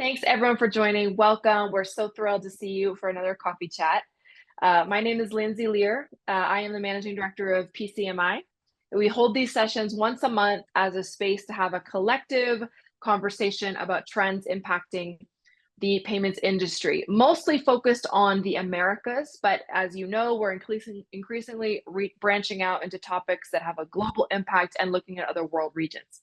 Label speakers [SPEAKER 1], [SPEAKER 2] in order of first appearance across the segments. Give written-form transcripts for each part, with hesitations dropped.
[SPEAKER 1] Thanks everyone for joining. Welcome. We're so thrilled to see you for another coffee chat. My name is Lindsay Lehr. I am the Managing Director of PCMI. We hold these sessions once a month as a space to have a collective conversation about trends impacting the payments industry, mostly focused on the Americas. But as you know, we're increasingly branching out into topics that have a global impact and looking at other world regions.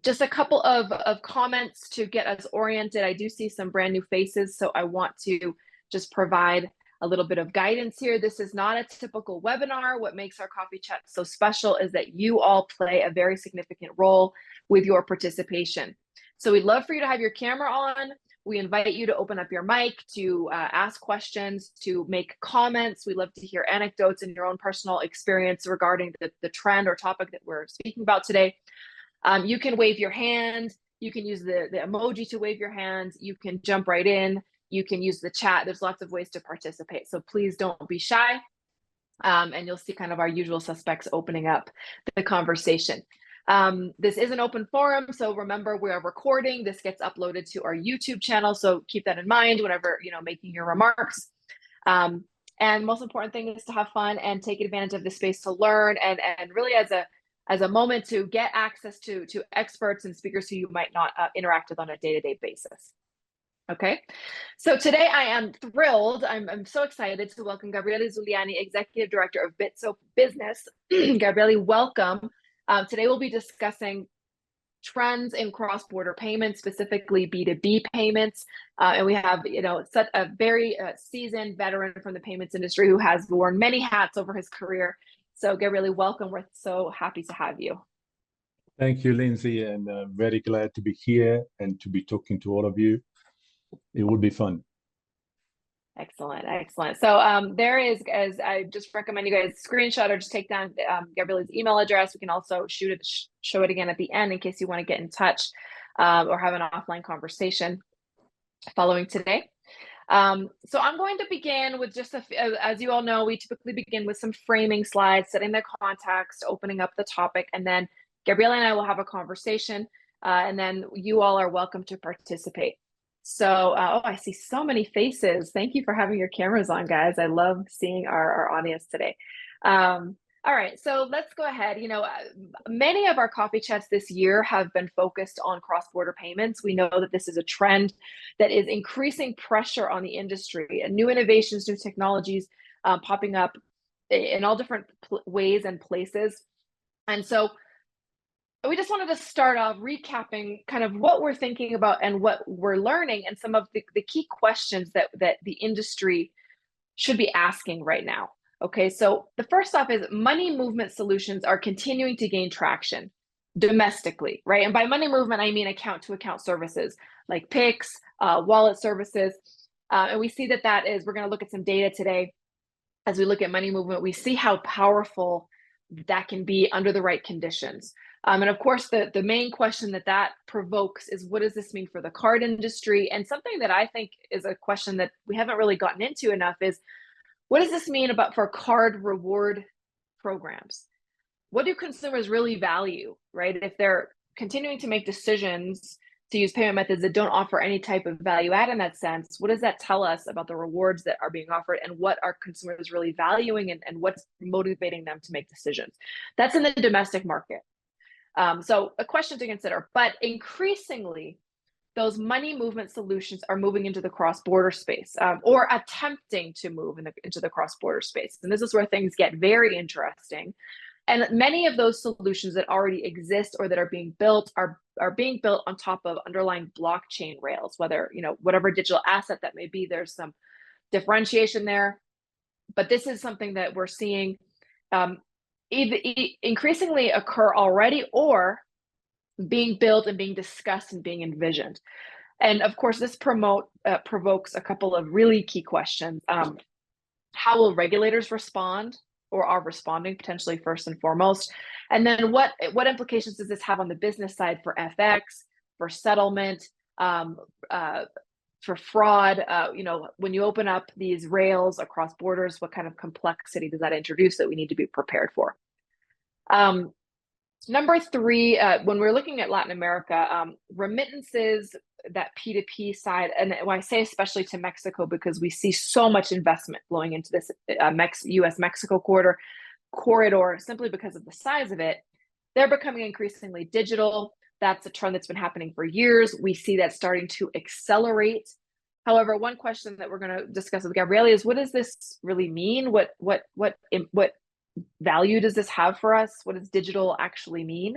[SPEAKER 1] Just a couple of comments to get us oriented. I do see some brand new faces, so I want to just provide a little bit of guidance here. This is not a typical webinar. What makes our coffee chat so special is that you all play a very significant role with your participation. So we'd love for you to have your camera on. We invite you to open up your mic, to ask questions, to make comments. We love to hear anecdotes and your own personal experience regarding the trend or topic that we're speaking about today. You can wave your hand. You can use the emoji to wave your hand. You can jump right in. You can use the chat. There's lots of ways to participate. So please don't be shy. And you'll see kind of our usual suspects opening up the conversation. This is an open forum. So remember, we are recording. This gets uploaded to our YouTube channel. So keep that in mind whenever, making your remarks. And most important thing is to have fun and take advantage of the space to learn and really as a moment to get access to experts and speakers who you might not interact with on a day-to-day basis. Okay, so today I am thrilled. I'm so excited to welcome Gabriele Zuliani, Executive Director of Bitso Business. Gabriele, welcome. Today we'll be discussing trends in cross-border payments, specifically B2B payments. And we have, such a very seasoned veteran from the payments industry who has worn many hats over his career. So Gabriele, welcome. We're so happy to have you.
[SPEAKER 2] Thank you, Lindsay, and very glad to be here and to be talking to all of you. It will be fun.
[SPEAKER 1] Excellent, excellent. So there is, as I just recommend you guys screenshot or just take down Gabriele's email address. We can also show it again at the end in case you want to get in touch or have an offline conversation following today. So I'm going to begin with just, as you all know, we typically begin with some framing slides, setting the context, opening up the topic, and then Gabriele and I will have a conversation, and then you all are welcome to participate. So, I see so many faces. Thank you for having your cameras on, guys. I love seeing our audience today. All right, so let's go ahead. Many of our coffee chats this year have been focused on cross-border payments. We know that this is a trend that is increasing pressure on the industry and new innovations, new technologies popping up in all different ways and places. And so we just wanted to start off recapping kind of what we're thinking about and what we're learning and some of the key questions that the industry should be asking right now. Okay, so the first off is money movement solutions are continuing to gain traction domestically, right? And by money movement, I mean account-to-account services like Pix, wallet services. And we see that is, we're going to look at some data today. As we look at money movement, we see how powerful that can be under the right conditions. And of course, the main question that provokes is, what does this mean for the card industry? And something that I think is a question that we haven't really gotten into enough is, what does this mean for card reward programs? What do consumers really value, right? If they're continuing to make decisions to use payment methods that don't offer any type of value add in that sense, what does that tell us about the rewards that are being offered and what are consumers really valuing and what's motivating them to make decisions? That's in the domestic market. So a question to consider, but increasingly, those money movement solutions are moving into the cross-border space or attempting to move into the cross-border space. And this is where things get very interesting. And many of those solutions that already exist or that are being built are being built on top of underlying blockchain rails, whether, whatever digital asset that may be, there's some differentiation there. But this is something that we're seeing increasingly occur already or being built and being discussed and being envisioned. And of course, this provokes a couple of really key questions. How will regulators respond or are responding potentially first and foremost? And then what implications does this have on the business side for FX, for settlement, for fraud? When you open up these rails across borders, what kind of complexity does that introduce that we need to be prepared for? Number three, when we're looking at Latin America, remittances that P2P side, and when I say especially to Mexico, because we see so much investment flowing into this US-Mexico corridor simply because of the size of it, they're becoming increasingly digital. That's a trend that's been happening for years. We see that starting to accelerate. However, one question that we're going to discuss with Gabriele is, what does this really mean? What value does this have for us? What does digital actually mean?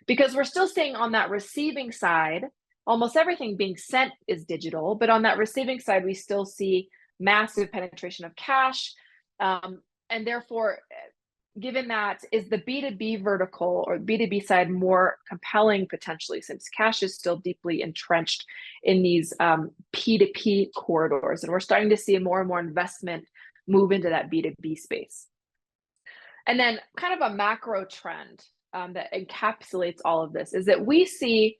[SPEAKER 1] Because we're still seeing on that receiving side, almost everything being sent is digital, but on that receiving side, we still see massive penetration of cash. And therefore, given that, is the B2B vertical or B2B side more compelling potentially, since cash is still deeply entrenched in these P2P corridors, and we're starting to see more and more investment move into that B2B space. And then kind of a macro trend that encapsulates all of this is that we see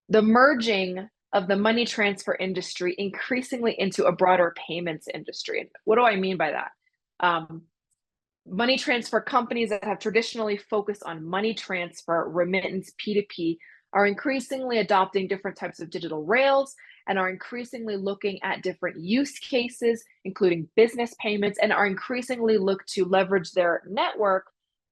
[SPEAKER 1] the merging of the money transfer industry increasingly into a broader payments industry. And what do I mean by that? Money transfer companies that have traditionally focused on money transfer, remittance, P2P, are increasingly adopting different types of digital rails and are increasingly looking at different use cases, including business payments, and are increasingly look to leverage their network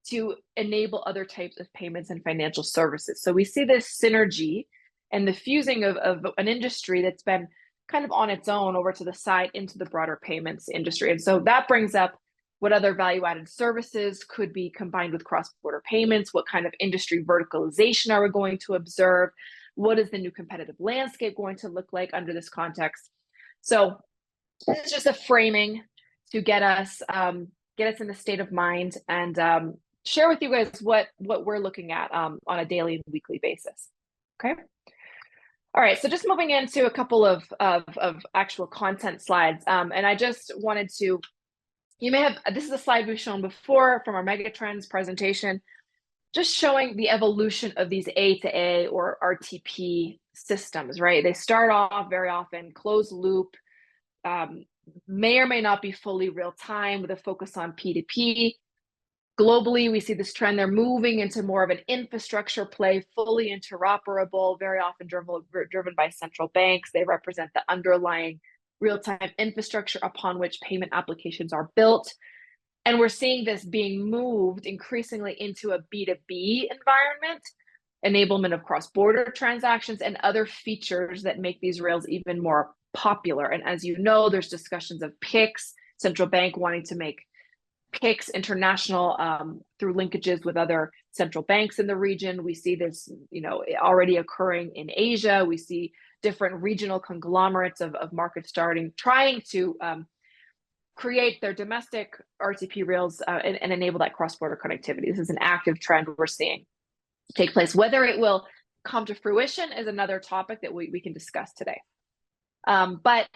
[SPEAKER 1] to enable other types of payments and financial services. So we see this synergy and the fusing of an industry that's been kind of on its own over to the side into the broader payments industry. And so that brings up what other value-added services could be combined with cross-border payments, what kind of industry verticalization are we going to observe, what is the new competitive landscape going to look like under this context. So this is just a framing to get us in the state of mind and share with you guys what we're looking at on a daily and weekly basis. Okay. All right, so just moving into a couple of actual content slides, and I just wanted to, you may have, this is a slide we've shown before from our Megatrends presentation, just showing the evolution of these A to A or RTP systems, right? They start off very often closed loop, may or may not be fully real time with a focus on P2P. Globally, we see this trend. They're moving into more of an infrastructure play, fully interoperable, very often driven by central banks. They represent the underlying real-time infrastructure upon which payment applications are built. And we're seeing this being moved increasingly into a B2B environment, enablement of cross-border transactions and other features that make these rails even more popular. And as you know, there's discussions of PIX, central bank wanting to make PIX international through linkages with other central banks in the region. We see this, already occurring in Asia. We see different regional conglomerates of markets trying to create their domestic RTP rails and enable that cross-border connectivity. This is an active trend we're seeing take place. Whether it will come to fruition is another topic that we can discuss today. But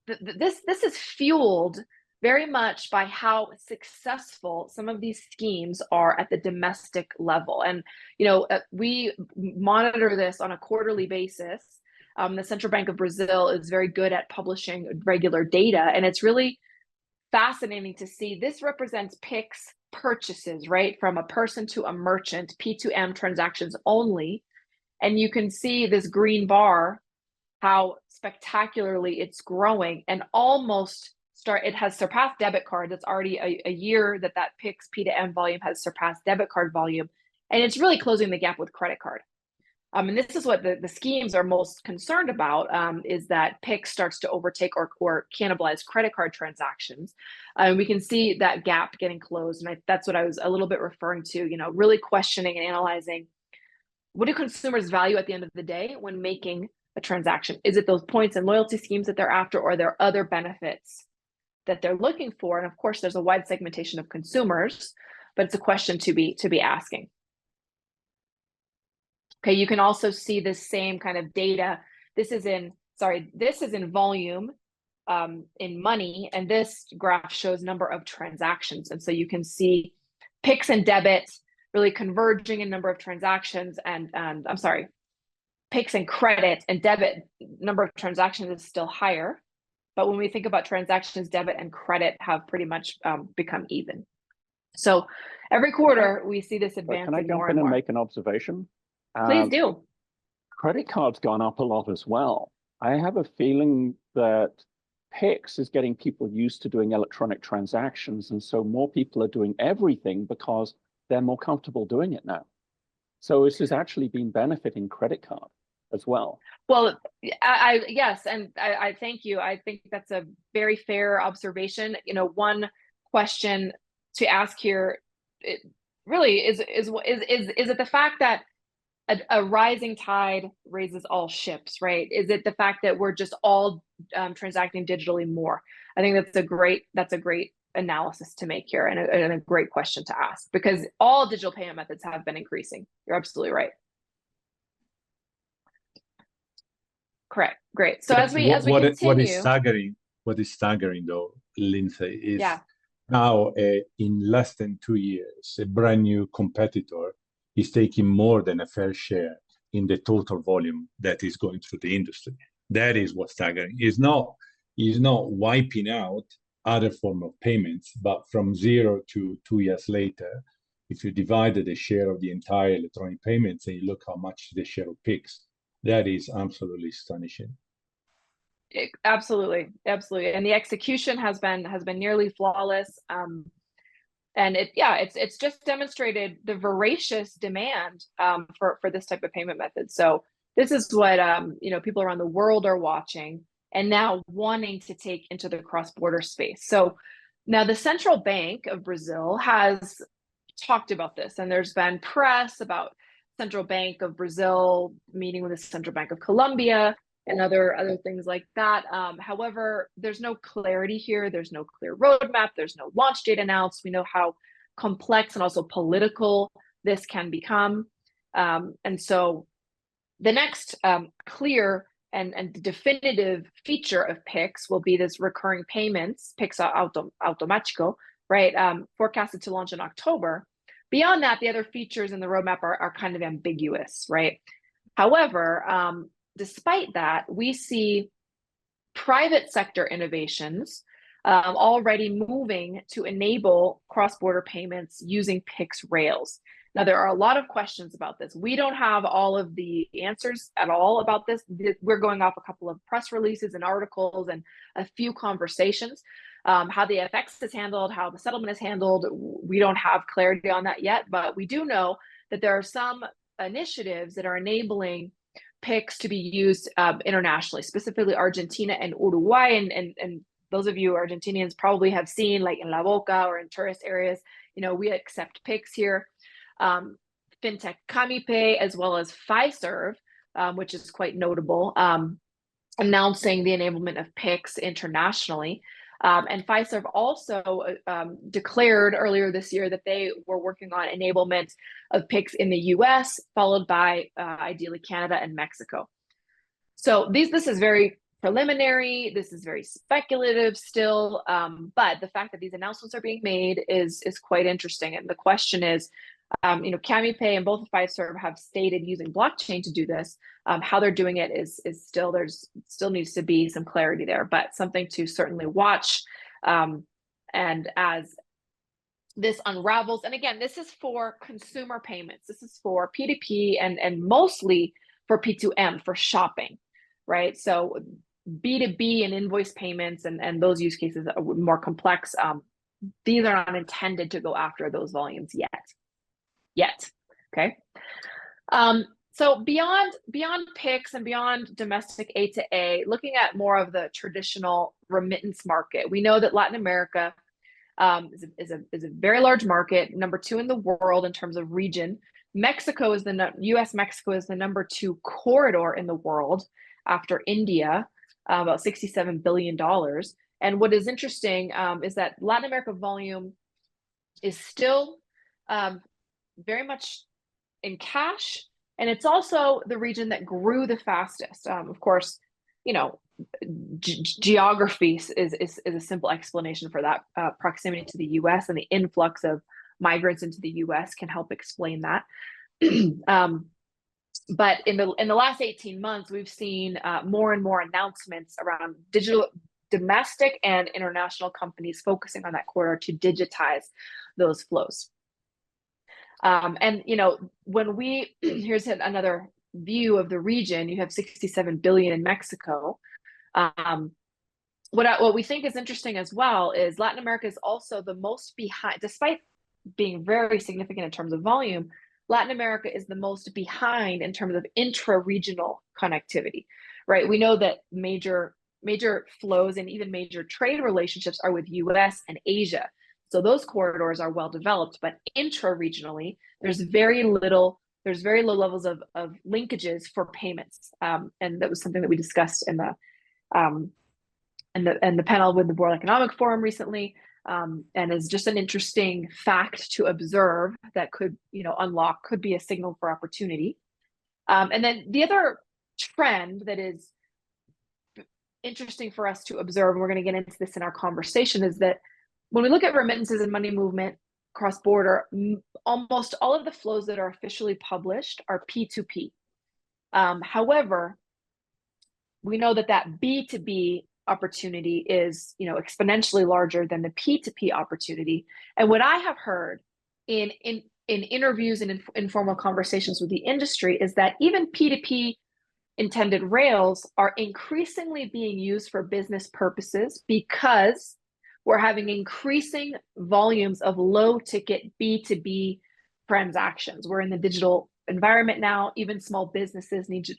[SPEAKER 1] this is fueled very much by how successful some of these schemes are at the domestic level. And, we monitor this on a quarterly basis. The Central Bank of Brazil is very good at publishing regular data, and it's really fascinating to see. This represents PIX purchases, right? From a person to a merchant, P2M transactions only. And you can see this green bar, how spectacularly it's growing and it has surpassed debit card. That's already a year that PIX P2M volume has surpassed debit card volume. And it's really closing the gap with credit card. And this is what the schemes are most concerned about, is that PIX starts to overtake or cannibalize credit card transactions. And we can see that gap getting closed. And that's what I was a little bit referring to, really questioning and analyzing, what do consumers value at the end of the day when making a transaction? Is it those points and loyalty schemes that they're after, or are there other benefits that they're looking for? And of course, there's a wide segmentation of consumers, but it's a question to be asking. Okay, you can also see this same kind of data. This is in volume in money, and this graph shows number of transactions. And so you can see PIX and debit really converging in number of transactions, and PIX and credit and debit number of transactions is still higher. But when we think about transactions, debit and credit have pretty much become even. So every quarter we see this advancing.
[SPEAKER 3] Can I jump in and make an observation?
[SPEAKER 1] Please do.
[SPEAKER 3] credit card's gone up a lot as well. I have a feeling that PIX is getting people used to doing electronic transactions, and so more people are doing everything because they're more comfortable doing it now. So this has actually been benefiting credit card as well.
[SPEAKER 1] Well, yes, and I thank you. I think that's a very fair observation. You know, one question to ask here, it really is it the fact that a rising tide raises all ships, right? Is it the fact that we're just all transacting digitally more? I think that's a great analysis to make here, and a great question to ask, because all digital payment methods have been increasing. You're absolutely right. Correct. Great. So as we continue,
[SPEAKER 2] what is staggering though, Lindsay, is now in less than 2 years, a brand new competitor is taking more than a fair share in the total volume that is going through the industry. That is what's staggering. Is not wiping out other form of payments, but from 0 to 2 years later, if you divided the share of the entire electronic payments and you look how much the share of PIX, that is absolutely astonishing.
[SPEAKER 1] Absolutely, and the execution has been nearly flawless. And it's just demonstrated the voracious demand for this type of payment method. So this is what people around the world are watching and now wanting to take into the cross-border space. So now the Central Bank of Brazil has talked about this, and there's been press about Central Bank of Brazil meeting with the Central Bank of Colombia and other things like that. However, there's no clarity here. There's no clear roadmap. There's no launch date announced. We know how complex and also political this can become. And so the next clear and definitive feature of PIX will be this recurring payments, PIX Automático, right? Forecasted to launch in October. Beyond that, the other features in the roadmap are kind of ambiguous, right? However, despite that, we see private sector innovations already moving to enable cross-border payments using PIX rails. Now, there are a lot of questions about this. We don't have all of the answers at all about this. We're going off a couple of press releases and articles and a few conversations. How the FX is handled, how the settlement is handled, we don't have clarity on that yet, but we do know that there are some initiatives that are enabling PIX to be used internationally, specifically Argentina and Uruguay. And those of you Argentinians probably have seen, like in La Boca or in tourist areas, we accept PIX here. Fintech CamiPay, as well as Fiserv, which is quite notable, announcing the enablement of PIX internationally. And Fiserv also declared earlier this year that they were working on enablement of PIX in the US, followed by ideally Canada and Mexico. So this is very preliminary. This is very speculative still, but the fact that these announcements are being made is quite interesting. And the question is, CamiPay and both Fiserv have stated using blockchain to do this. How they're doing it is still, still needs to be some clarity there, but something to certainly watch. And as this unravels, and again, this is for consumer payments. This is for P2P and mostly for P2M, for shopping, right? So B2B and invoice payments and those use cases are more complex. These are not intended to go after those volumes yet. Okay. So beyond PIX and beyond domestic A to A, looking at more of the traditional remittance market, we know that Latin America is a very large market, number 2 in the world in terms of region. Mexico is US-Mexico is the number 2 corridor in the world after India, about $67 billion. And what is interesting is that Latin America volume is still very much in cash, and it's also the region that grew the fastest. Of course, geography is a simple explanation for that. Proximity to the US and the influx of migrants into the US can help explain that. But in the last 18 months, we've seen more and more announcements around digital domestic and international companies focusing on that corridor to digitize those flows. And when here's another view of the region, you have 67 billion in Mexico. What we think is interesting as well is Latin America is also the most behind, despite being very significant in terms of volume. Latin America is the most behind in terms of intra-regional connectivity, right? We know that major flows and even major trade relationships are with US and Asia. So those corridors are well developed, but intra-regionally, there's very low levels of linkages for payments. And that was something that we discussed in the panel with the World Economic Forum recently, and is just an interesting fact to observe that could, could be a signal for opportunity. And then the other trend that is interesting for us to observe, and we're going to get into this in our conversation, is that when we look at remittances and money movement cross-border, almost all of the flows that are officially published are P2P. However, we know that B2B opportunity is, exponentially larger than the P2P opportunity. And what I have heard in interviews and in informal conversations with the industry is that even P2P intended rails are increasingly being used for business purposes because we're having increasing volumes of low ticket B2B transactions. We're in the digital environment now. Even small businesses need to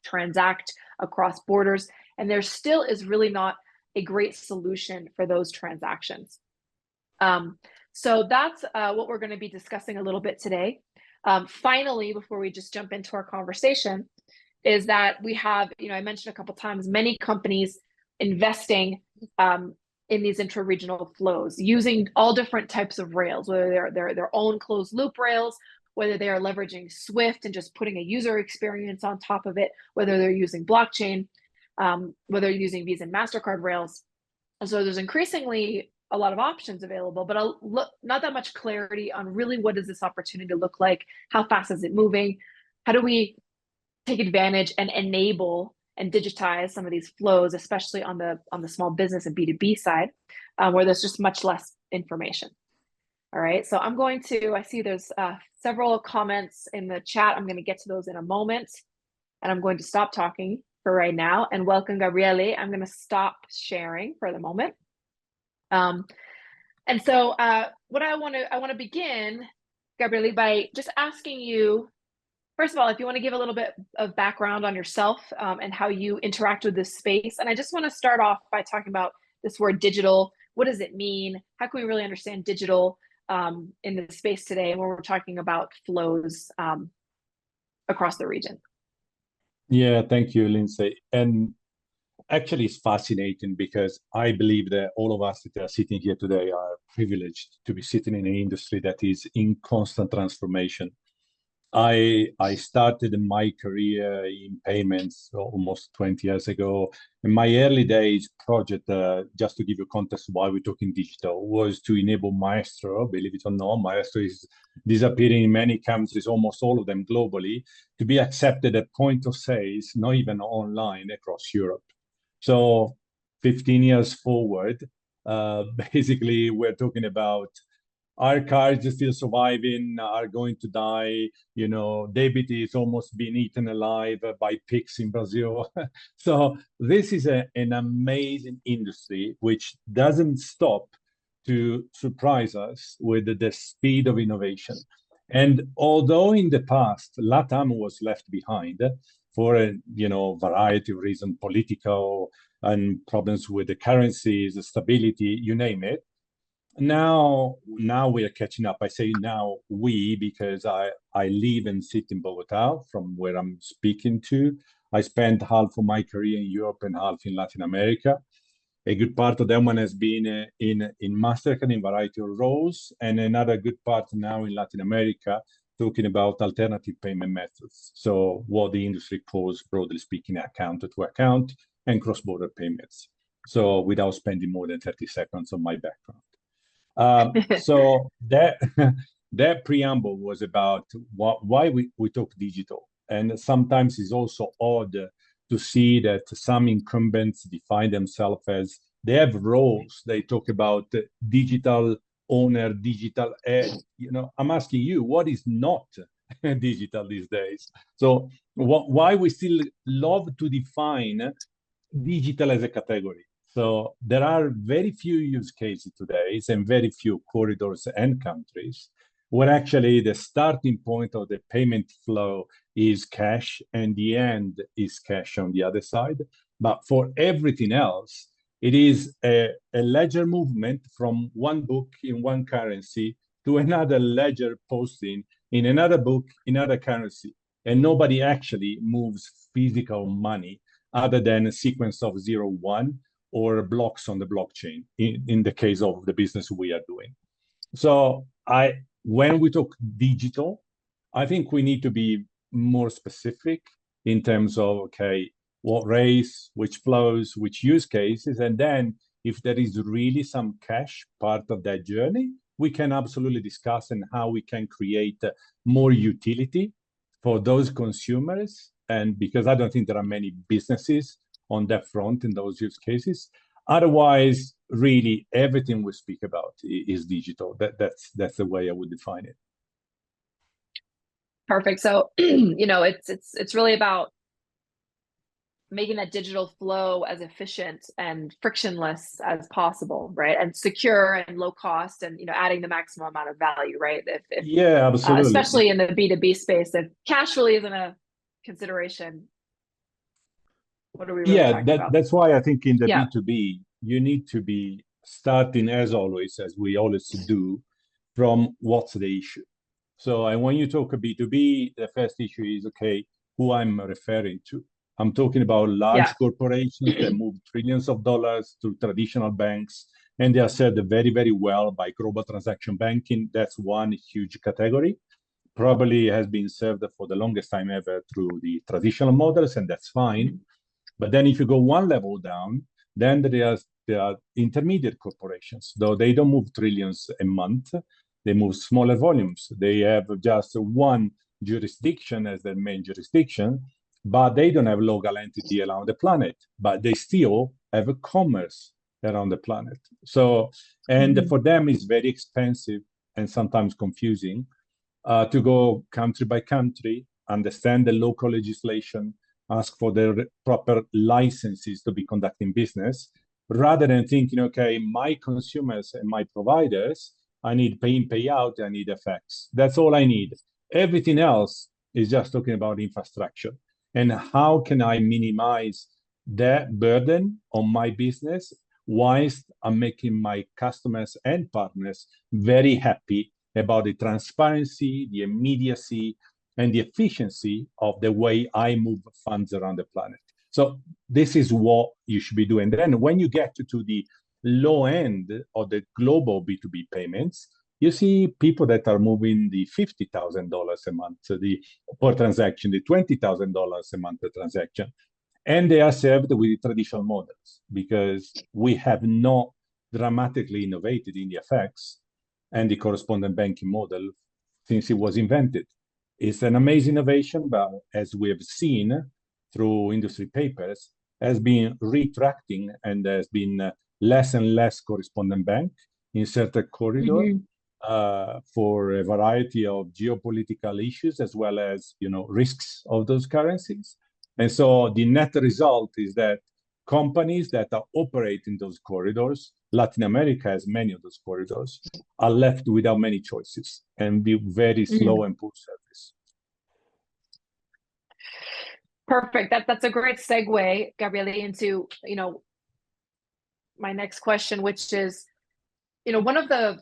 [SPEAKER 1] transact across borders, and there still is really not a great solution for those transactions. So that's what we're going to be discussing a little bit today. Finally, before we just jump into our conversation, is that we have, I mentioned a couple times, many companies investing in these intra-regional flows, using all different types of rails, whether they're their own closed loop rails, whether they are leveraging Swift and just putting a user experience on top of it, whether they're using blockchain, whether they're using Visa and MasterCard rails. And so there's increasingly a lot of options available, but not that much clarity on really what does this opportunity look like, how fast is it moving, how do we take advantage and enable and digitize some of these flows, especially on the small business and B2B side, where there's just much less information. All right, so I see there's several comments in the chat. I'm going to get to those in a moment, and I'm going to stop talking for right now and welcome Gabriele. I'm going to stop sharing for the moment. And so what I want to begin, Gabriele, by just asking you, first of all, if you want to give a little bit of background on yourself and how you interact with this space. And I just want to start off by talking about this word digital. What does it mean? How can we really understand digital in the space today when we're talking about flows across the region?
[SPEAKER 2] Yeah, thank you, Lindsay. And actually, it's fascinating because I believe that all of us that are sitting here today are privileged to be sitting in an industry that is in constant transformation. I started my career in payments almost 20 years ago. In my early days project, just to give you context why we're talking digital, was to enable Maestro. Believe it or not, Maestro is disappearing in many countries, almost all of them globally, to be accepted at point of sales, not even online, across Europe. So 15 years forward, basically we're talking about our cards are still surviving, are going to die. Debit is almost being eaten alive by pigs in Brazil. So this is an amazing industry which doesn't stop to surprise us with the speed of innovation. And although in the past, LATAM was left behind for a variety of reasons, political and problems with the currencies, the stability, you name it, now we are catching up. I say now we because I live and sit in Bogota, from where I'm speaking to. I spent half of my career in Europe and half in Latin America. A good part of that one has been in MasterCard in a variety of roles, and another good part now in Latin America, talking about alternative payment methods. So what the industry calls, broadly speaking, account to account and cross-border payments. So without spending more than 30 seconds on my background. So that preamble was about why we talk digital. And sometimes it's also odd to see that some incumbents define themselves as they have roles. They talk about digital owner, digital. I'm asking you, what is not digital these days. So why we still love to define digital as a category. So there are very few use cases today and very few corridors and countries where actually the starting point of the payment flow is cash and the end is cash on the other side. But for everything else, it is a ledger movement from one book in one currency to another ledger posting in another book in another currency. And nobody actually moves physical money other than a sequence of 0, 1 or blocks on the blockchain in the case of the business we are doing. So when we talk digital, I think we need to be more specific in terms of, okay, what race, which flows, which use cases, and then if there is really some cash part of that journey, we can absolutely discuss and how we can create more utility for those consumers. And because I don't think there are many businesses on that front in those use cases. Otherwise, really everything we speak about is digital. That's the way I would define it.
[SPEAKER 1] Perfect. So, it's really about making that digital flow as efficient and frictionless as possible, right? And secure and low cost, and adding the maximum amount of value, right?
[SPEAKER 2] Yeah, absolutely.
[SPEAKER 1] Especially in the B2B space, if cash really isn't a consideration, what are we really talking about?
[SPEAKER 2] That's why I think in the B2B, you need to be starting, as always, as we always do, from what's the issue. So, and when you talk B2B, the first issue is, okay, who I'm referring to. I'm talking about large corporations that move trillions of dollars to traditional banks, and they are served very, very well by global transaction banking. That's one huge category. Probably has been served for the longest time ever through the traditional models, and that's fine. But then if you go one level down, then there are intermediate corporations, though they don't move trillions a month. They move smaller volumes. They have just one jurisdiction as their main jurisdiction, but they don't have local entity around the planet, but they still have a commerce around the planet. So, and for them, it's very expensive and sometimes confusing to go country by country, understand the local legislation, ask for the proper licenses to be conducting business, rather than thinking, okay, my consumers and my providers, I need pay in, pay out, I need FX. That's all I need. Everything else is just talking about infrastructure. And how can I minimize that burden on my business whilst I'm making my customers and partners very happy about the transparency, the immediacy, and the efficiency of the way I move funds around the planet. So this is what you should be doing. Then when you get to the low end of the global B2B payments, you see people that are moving the $50,000 a month per transaction, the $20,000 a month per transaction. And they are served with traditional models because we have not dramatically innovated in the FX and the correspondent banking model since it was invented. It's an amazing innovation, but as we have seen through industry papers, has been retracting and there's been less and less correspondent bank in certain corridors for a variety of geopolitical issues as well as risks of those currencies. And so the net result is that companies that are operating those corridors, Latin America has many of those corridors, are left without many choices and be very slow and poor service.
[SPEAKER 1] Perfect. That's a great segue, Gabriele, into my next question, which is, one of the,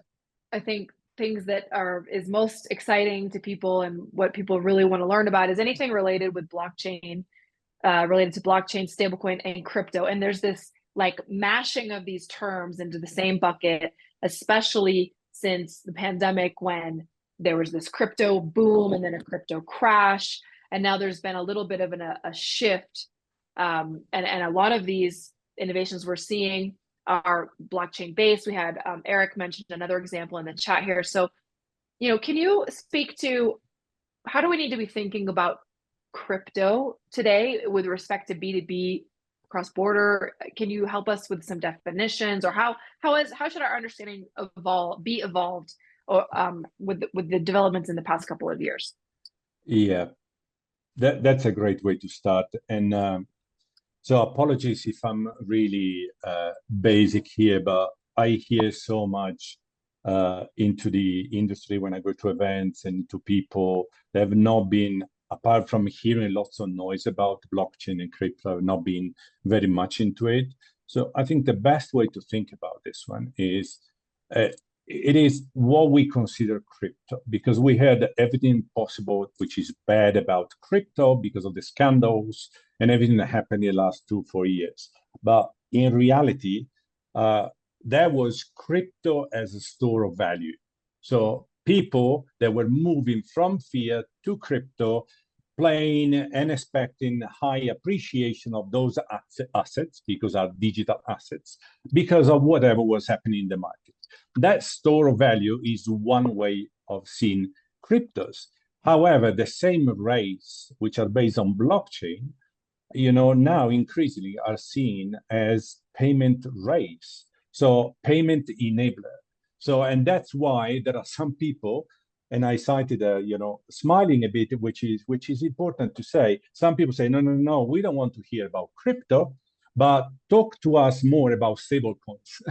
[SPEAKER 1] I think, things that is most exciting to people and what people really want to learn about is anything related with blockchain, related to blockchain, stablecoin, and crypto. And there's this like mashing of these terms into the same bucket, especially since the pandemic when there was this crypto boom and then a crypto crash. And now there's been a little bit of a shift. And a lot of these innovations we're seeing are blockchain based. We had Eric mentioned another example in the chat here. So, can you speak to how do we need to be thinking about crypto today with respect to B2B cross border? Can you help us with some definitions, or how should our understanding be evolved or with the developments in the past couple of years?
[SPEAKER 2] Yeah, that's a great way to start. And so apologies if I'm really basic here, but I hear so much into the industry when I go to events and to people that have not been, apart from hearing lots of noise about blockchain and crypto, have not been very much into it. So I think the best way to think about this one is uh, it is what we consider crypto, because we heard everything possible which is bad about crypto because of the scandals and everything that happened in the last 2 4 years. But in reality, that was crypto as a store of value. So people that were moving from fiat to crypto, playing and expecting high appreciation of those assets because are digital assets, because of whatever was happening in the market. That store of value is one way of seeing cryptos. However, the same rates, which are based on blockchain, now increasingly are seen as payment rails, so payment enabler. So, and that's why there are some people, and I cited, smiling a bit, which is important to say. Some people say, no, no, no, we don't want to hear about crypto, but talk to us more about stablecoins.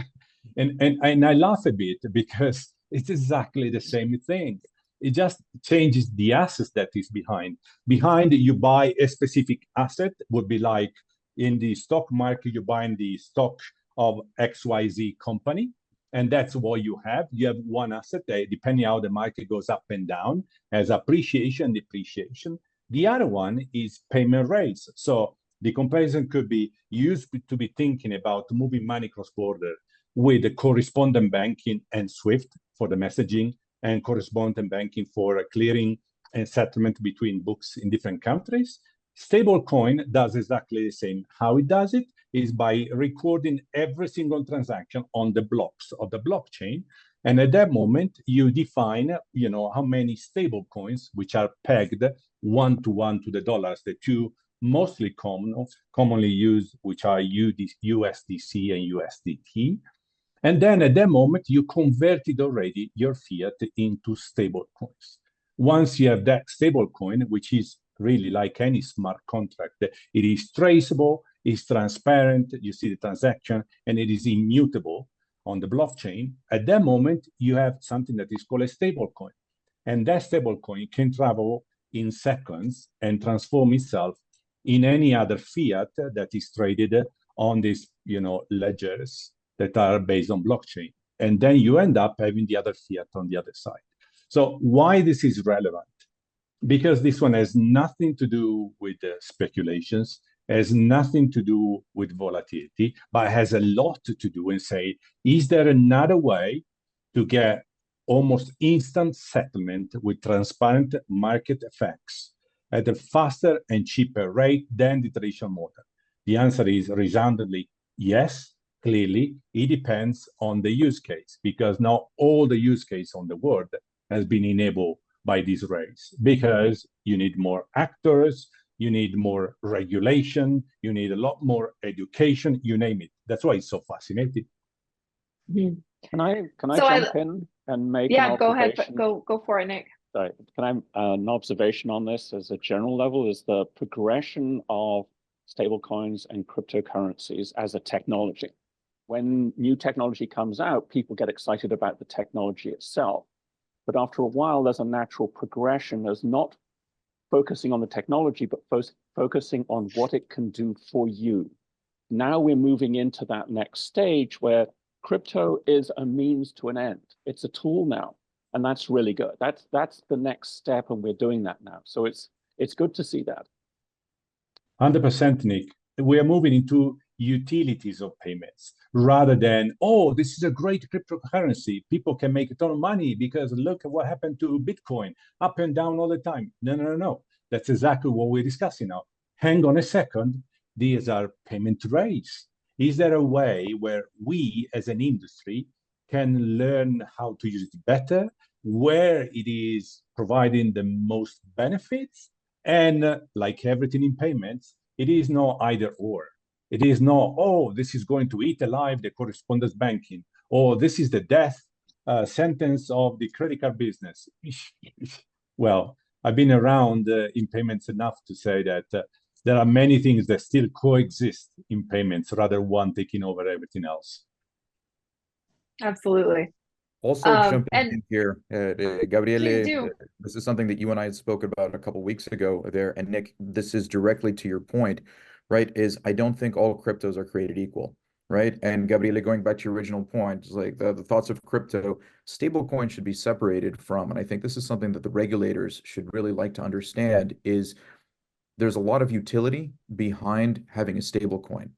[SPEAKER 2] and I laugh a bit because it's exactly the same thing. It just changes the assets that is behind. Behind you buy a specific asset, would be like in the stock market, you buy the stock of XYZ company, and that's what you have. You have one asset that, depending how the market goes up and down, has appreciation and depreciation. The other one is payment rates. So the comparison could be used to be thinking about moving money cross border with the correspondent banking and SWIFT for the messaging, and correspondent banking for clearing and settlement between books in different countries. Stablecoin does exactly the same. How it does it is by recording every single transaction on the blocks of the blockchain. And at that moment, you define, how many stable coins, which are pegged 1 to 1 to the dollars, the two mostly commonly used, which are USDC and USDT. And then at that moment, you converted already your fiat into stable coins. Once you have that stable coin, which is really like any smart contract, it is traceable, it's transparent, you see the transaction, and it is immutable on the blockchain. At that moment, you have something that is called a stable coin. And that stable coin can travel in seconds and transform itself in any other fiat that is traded on these, ledgers that are based on blockchain. And then you end up having the other fiat on the other side. So why this is relevant? Because this one has nothing to do with speculations, has nothing to do with volatility, but has a lot to do and say, is there another way to get almost instant settlement with transparent market effects at a faster and cheaper rate than the traditional model? The answer is resoundingly yes. Clearly, it depends on the use case, because not all the use case on the world has been enabled by these rails, because you need more actors, you need more regulation, you need a lot more education, you name it. That's why it's so fascinating.
[SPEAKER 3] Mm-hmm. Can I jump in and make an observation?
[SPEAKER 1] Go ahead. Go for it, Nick.
[SPEAKER 3] Sorry, can I an observation on this as a general level is the progression of stablecoins and cryptocurrencies as a technology. When new technology comes out, people get excited about the technology itself. But after a while, there's a natural progression as not focusing on the technology, but focusing on what it can do for you. Now we're moving into that next stage where crypto is a means to an end. It's a tool now, and that's really good. That's the next step, and we're doing that now. So it's good to see that.
[SPEAKER 2] 100%, Nick. We are moving into utilities of payments rather than, oh, this is a great cryptocurrency. People can make a ton of money because look at what happened to Bitcoin, up and down all the time. No, no, no, no. That's exactly what we're discussing now. Hang on a second. These are payment rails. Is there a way where we as an industry can learn how to use it better, where it is providing the most benefits? And like everything in payments, it is not either or. It is not, oh, this is going to eat alive the correspondence banking, or this is the death sentence of the credit card business. Well, I've been around in payments enough to say that there are many things that still coexist in payments rather than one taking over everything else.
[SPEAKER 1] Absolutely.
[SPEAKER 4] Also, jumping in here,
[SPEAKER 1] Gabriele,
[SPEAKER 4] this is something that you and I had spoken about a couple of weeks ago there. And Nick, this is directly to your point, right? Is I don't think all cryptos are created equal, right? And Gabriele, going back to your original point, like the thoughts of crypto, stablecoin should be separated from. And I think this is something that the regulators should really like to understand is there's a lot of utility behind having a stablecoin,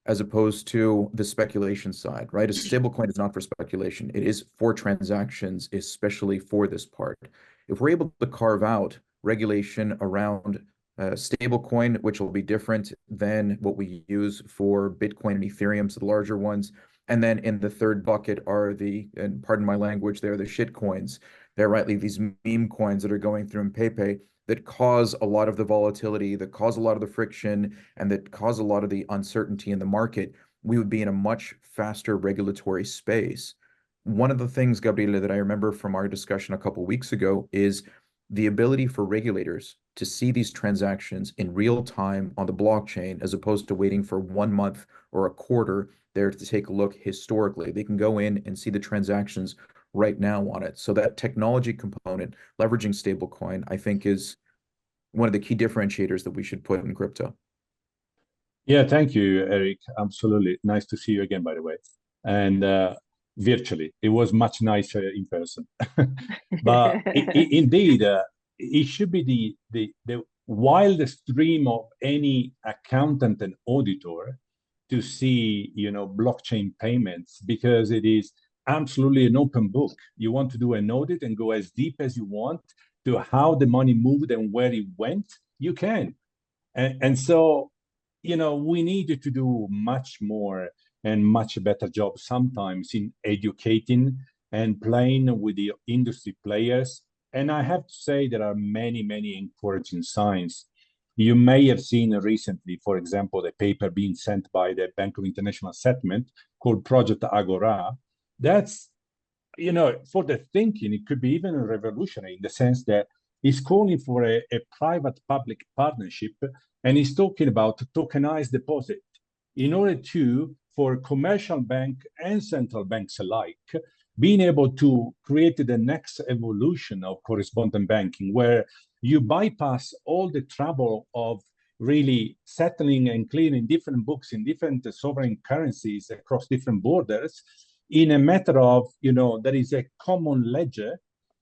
[SPEAKER 4] as opposed to the speculation side, right? A stablecoin is not for speculation. It is for transactions, especially for this part. If we're able to carve out regulation around stablecoin, which will be different than what we use for Bitcoin and Ethereum, so the larger ones. And then in the third bucket are and pardon my language, they're the shit coins. They're rightly these meme coins that are going through in Pepe that cause a lot of the volatility, that cause a lot of the friction, and that cause a lot of the uncertainty in the market. We would be in a much faster regulatory space. One of the things, Gabriele, that I remember from our discussion a couple of weeks ago is the ability for regulators to see these transactions in real time on the blockchain, as opposed to waiting for 1 month or a quarter there to take a look historically. They can go in and see the transactions right now on it. So that technology component, leveraging stablecoin, I think is one of the key differentiators that we should put in crypto.
[SPEAKER 2] Yeah, thank you, Eric. Absolutely. Nice to see you again, by the way. And virtually, it was much nicer in person. But indeed, it should be the wildest dream of any accountant and auditor to see, blockchain payments, because it is absolutely an open book. You want to do an audit and go as deep as you want to how the money moved and where it went, you can. And so, we needed to do much more and much better job sometimes in educating and playing with the industry players. And I have to say there are many, many encouraging signs. You may have seen recently, for example, the paper being sent by the Bank of International Settlement called Project Agora. That's, for the thinking, it could be even revolutionary in the sense that it's calling for a private-public partnership, and it's talking about tokenized deposit in order for commercial bank and central banks alike, being able to create the next evolution of correspondent banking, where you bypass all the trouble of really settling and clearing different books in different sovereign currencies across different borders in a matter of, there is a common ledger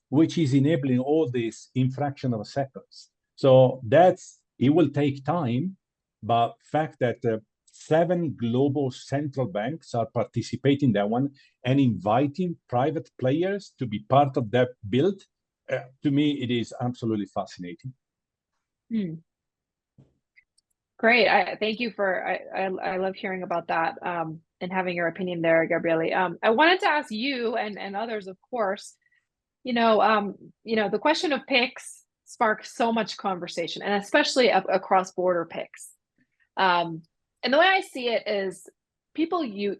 [SPEAKER 2] which is enabling all this in fraction of seconds. So it will take time, but fact that 7 global central banks are participating in that one and inviting private players to be part of that build, to me, it is absolutely fascinating.
[SPEAKER 1] Great. Thank you I love hearing about that and having your opinion there, Gabriele. I wanted to ask you and others, of course, the question of PIX sparks so much conversation, and especially across border PIX. And the way I see it is people use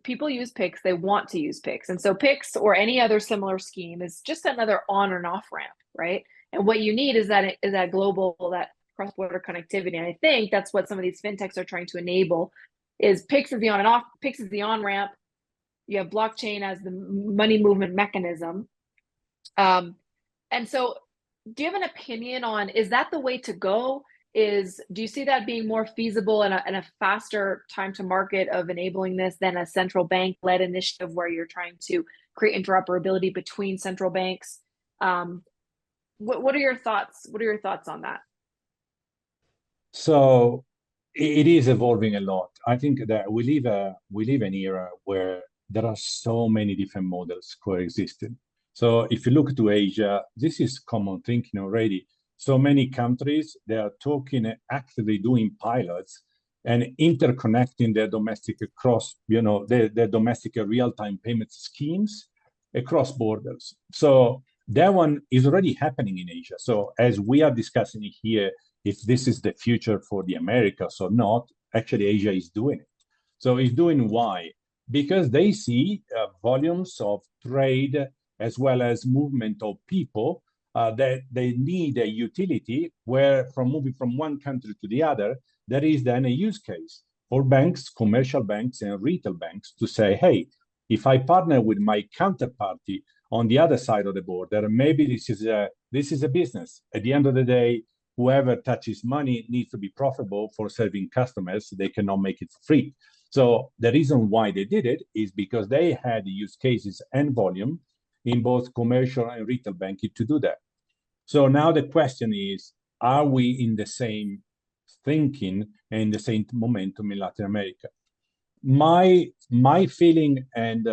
[SPEAKER 1] PIX, they want to use PIX. And so PIX or any other similar scheme is just another on and off ramp, right? And what you need is that global, that cross-border connectivity. And I think that's what some of these fintechs are trying to enable is PIX is the on and off, PIX is the on ramp. You have blockchain as the money movement mechanism. And so do you have an opinion on, is that the way to go? Do you see that being more feasible and a faster time to market of enabling this than a central bank led initiative where you're trying to create interoperability between central banks? What are your thoughts? What are your thoughts on that?
[SPEAKER 2] So it is evolving a lot. I think that we live an era where there are so many different models coexisting. So if you look to Asia, this is common thinking already. So many countries, they are actively doing pilots and interconnecting their domestic their domestic real-time payment schemes across borders. So that one is already happening in Asia. So as we are discussing here, if this is the future for the Americas or not, actually Asia is doing it. So it's doing why? Because they see volumes of trade as well as movement of people that they need a utility where from moving from one country to the other, there is then a use case for banks, commercial banks and retail banks to say, hey, if I partner with my counterparty on the other side of the border, maybe this is a business. At the end of the day, whoever touches money needs to be profitable for serving customers. They cannot make it free. So the reason why they did it is because they had use cases and volume in both commercial and retail banking to do that. So now the question is, are we in the same thinking and the same momentum in Latin America? My feeling and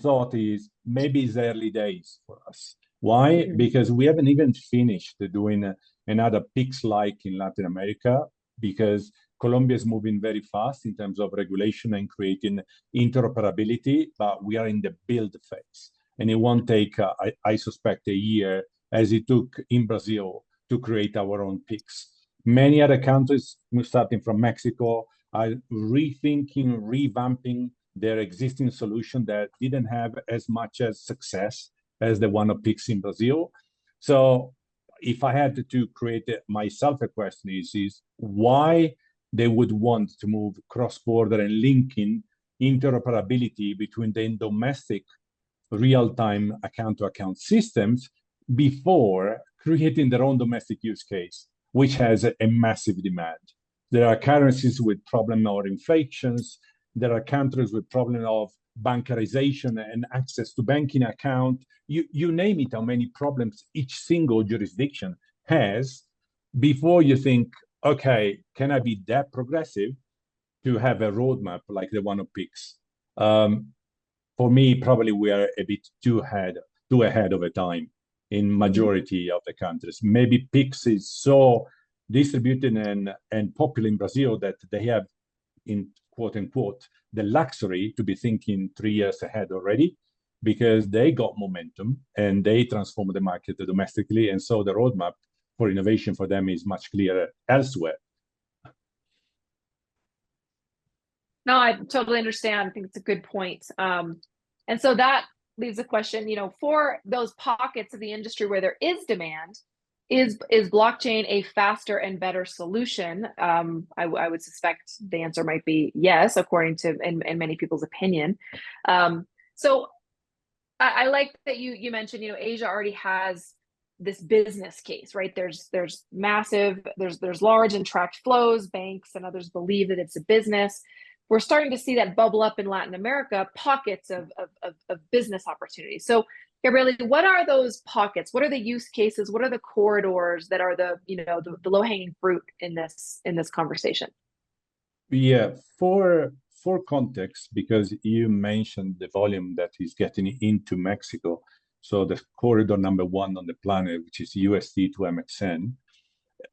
[SPEAKER 2] thought is maybe it's early days for us. Why? Mm-hmm. Because we haven't even finished doing another PIX-like in Latin America, because Colombia is moving very fast in terms of regulation and creating interoperability, but we are in the build phase. And it won't take, I suspect, a year, as it took in Brazil to create our own PIX. Many other countries, starting from Mexico, are rethinking, revamping their existing solution that didn't have as much as success as the one of PIX in Brazil. So if I had to create myself a question is why they would want to move cross-border and linking interoperability between the domestic real-time account-to-account systems before creating their own domestic use case, which has a massive demand. There are currencies with problem or inflations. There are countries with problem of bankarization and access to banking account. You name it, how many problems each single jurisdiction has before you think, okay, can I be that progressive to have a roadmap like the one of PIX? For me, probably we are a bit too ahead of a time in majority of the countries. Maybe PIX is so distributed and popular in Brazil that they have, in quote unquote, the luxury to be thinking 3 years ahead already, because they got momentum and they transformed the market domestically. And so the roadmap for innovation for them is much clearer elsewhere.
[SPEAKER 1] No, I totally understand. I think it's a good point. And so that leaves a question, for those pockets of the industry where there is demand, is blockchain a faster and better solution? I would suspect the answer might be yes, according to in many people's opinion. So I like that you mentioned, Asia already has this business case, right? There's large and tracked flows. Banks and others believe that it's a business. We're starting to see that bubble up in Latin America, pockets of business opportunities. So Gabriele, what are those pockets? What are the use cases? What are the corridors that are the low-hanging fruit in this conversation?
[SPEAKER 2] Yeah, for context, because you mentioned the volume that is getting into Mexico. So the corridor number one on the planet, which is USD to MXN,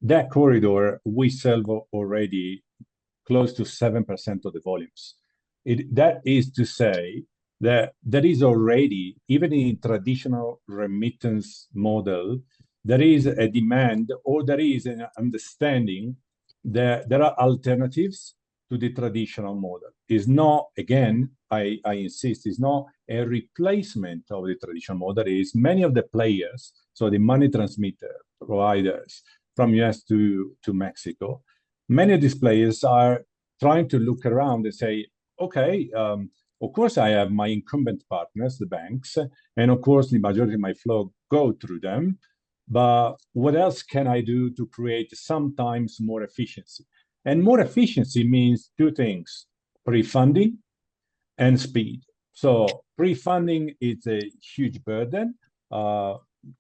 [SPEAKER 2] that corridor, we sell already close to 7% of the volumes. That is to say that there is already, even in traditional remittance model, there is a demand, or there is an understanding that there are alternatives to the traditional model. Is not, again, I insist, is not a replacement of the traditional model. Is many of the players, so the money transmitter providers from US to Mexico, many of these players are trying to look around and say, okay, of course I have my incumbent partners, the banks, and of course the majority of my flow go through them, but what else can I do to create sometimes more efficiency? And more efficiency means two things: pre-funding and speed. So pre-funding is a huge burden.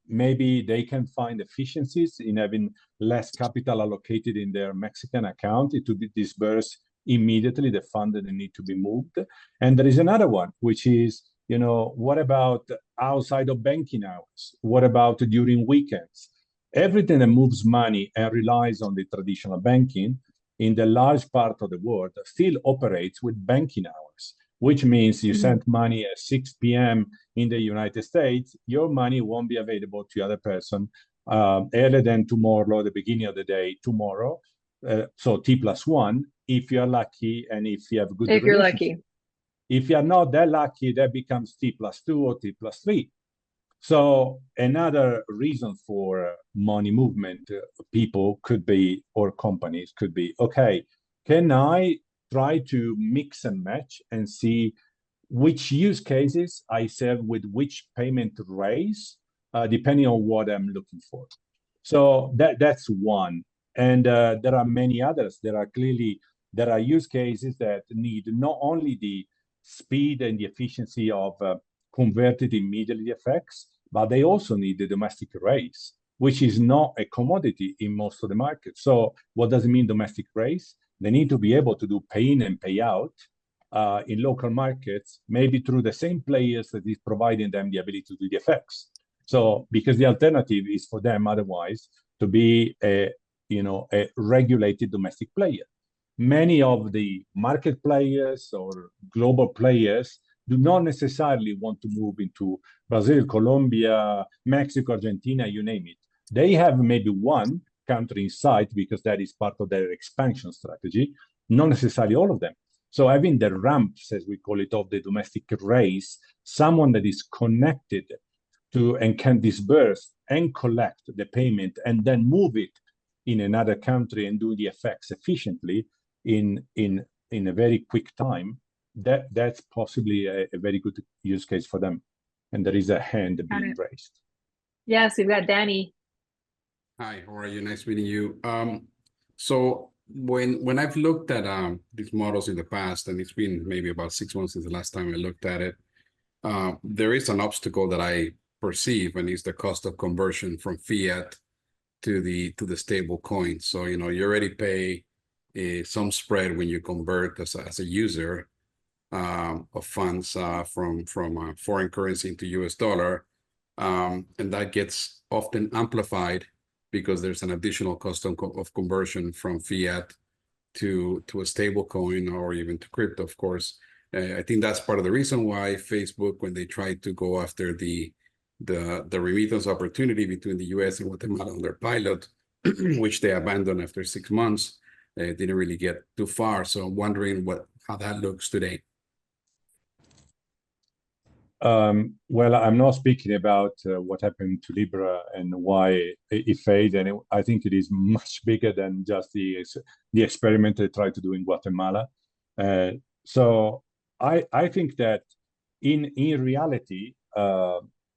[SPEAKER 2] Maybe they can find efficiencies in having less capital allocated in their Mexican account to be disbursed immediately, the fund that need to be moved. And there is another one, which is, what about outside of banking hours? What about during weekends? Everything that moves money and relies on the traditional banking in the large part of the world still operates with banking hours, which means you send money at 6 p.m. in the United States, your money won't be available to the other person earlier than tomorrow, the beginning of the day, tomorrow. So T+1, if you're lucky and if you have good
[SPEAKER 1] relationship. You're lucky.
[SPEAKER 2] If you're not that lucky, that becomes T+2 or T+3. So another reason for money movement, people could be, or companies could be, okay, can I try to mix and match and see which use cases I serve with which payment raise, depending on what I'm looking for. So that's one. And there are many others. There are use cases that need not only the speed and the efficiency of converted immediately effects, but they also need the domestic raise, which is not a commodity in most of the markets. So what does it mean, domestic raise? They need to be able to do pay in and pay out in local markets, maybe through the same players that is providing them the ability to do the effects. So because the alternative is for them otherwise to be a regulated domestic player. Many of the market players or global players do not necessarily want to move into Brazil, Colombia, Mexico, Argentina, you name it. They have maybe one country in sight because that is part of their expansion strategy, not necessarily all of them. So having the ramps, as we call it, of the domestic raise, someone that is connected to and can disburse and collect the payment and then move it in another country and do the effects efficiently in a very quick time, that's possibly a very good use case for them. And there is a hand being raised.
[SPEAKER 1] Yes, we've got Danny.
[SPEAKER 5] Hi, how are you? Nice meeting you. So when I've looked at these models in the past, and it's been maybe about 6 months since the last time I looked at it, there is an obstacle that I perceive, and it's the cost of conversion from fiat to the stable coin. So you already pay some spread when you convert as a user of funds from foreign currency into US dollar, and that gets often amplified because there's an additional cost of conversion from fiat to a stable coin or even to crypto, of course. I think that's part of the reason why Facebook, when they tried to go after the remittance opportunity between the US and Guatemala on their pilot, which they abandoned after 6 months, didn't really get too far. So I'm wondering how that looks today.
[SPEAKER 2] Well, I'm not speaking about what happened to Libra and why it failed, and I think it is much bigger than just the experiment they tried to do in Guatemala. So I think that in reality,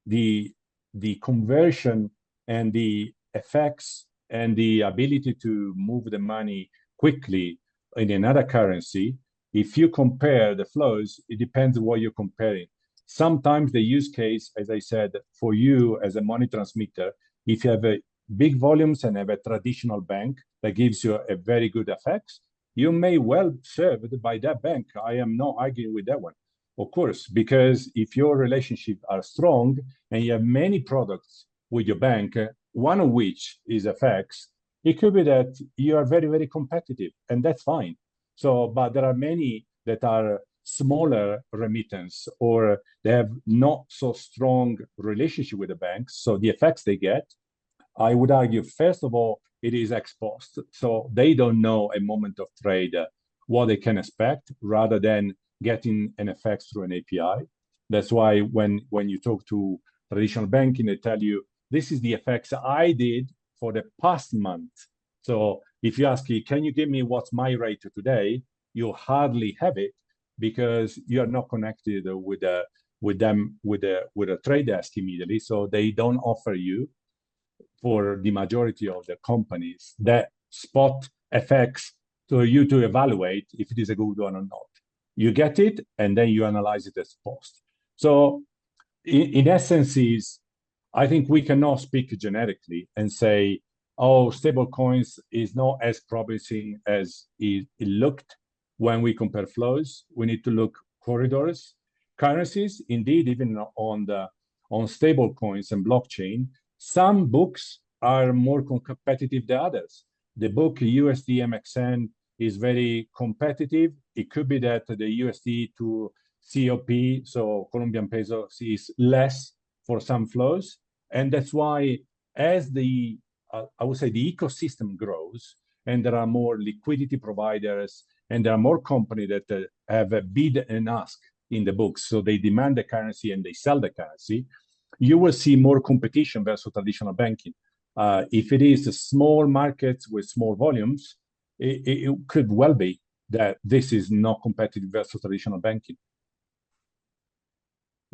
[SPEAKER 2] the conversion and the effects and the ability to move the money quickly in another currency, if you compare the flows, it depends on what you're comparing. Sometimes the use case, as I said, for you as a money transmitter, if you have a big volumes and have a traditional bank that gives you a very good effects, you may well served by that bank. I am not arguing with that one, of course, because if your relationships are strong and you have many products with your bank, one of which is FX, it could be that you are very, very competitive, and that's fine. So, but there are many that are smaller remittance, or they have not so strong relationship with the banks. So the effects they get, I would argue, first of all, it is ex post. So they don't know a moment of trade what they can expect, rather than getting an effect through an API. That's why when you talk to traditional banking, they tell you, this is the effects I did for the past month. So if you ask me, can you give me what's my rate today? You hardly have it, because you are not connected with a trade desk immediately. So they don't offer you, for the majority of the companies, that spot effects to you to evaluate if it is a good one or not. You get it, and then you analyze it as post. So in essence, I think we cannot speak generically and say, oh, stable coins is not as promising as it looked when we compare flows. We need to look corridors, currencies. Indeed, even on stable coins and blockchain, some books are more competitive than others. The book USD MXN is very competitive. It could be that the USD to COP, so Colombian peso, is less for some flows. And that's why, as I would say, the ecosystem grows, and there are more liquidity providers, and there are more companies that have a bid and ask in the books. So they demand the currency and they sell the currency. you will see more competition versus traditional banking. If it is a small markets with small volumes, it could well be that this is not competitive versus traditional banking.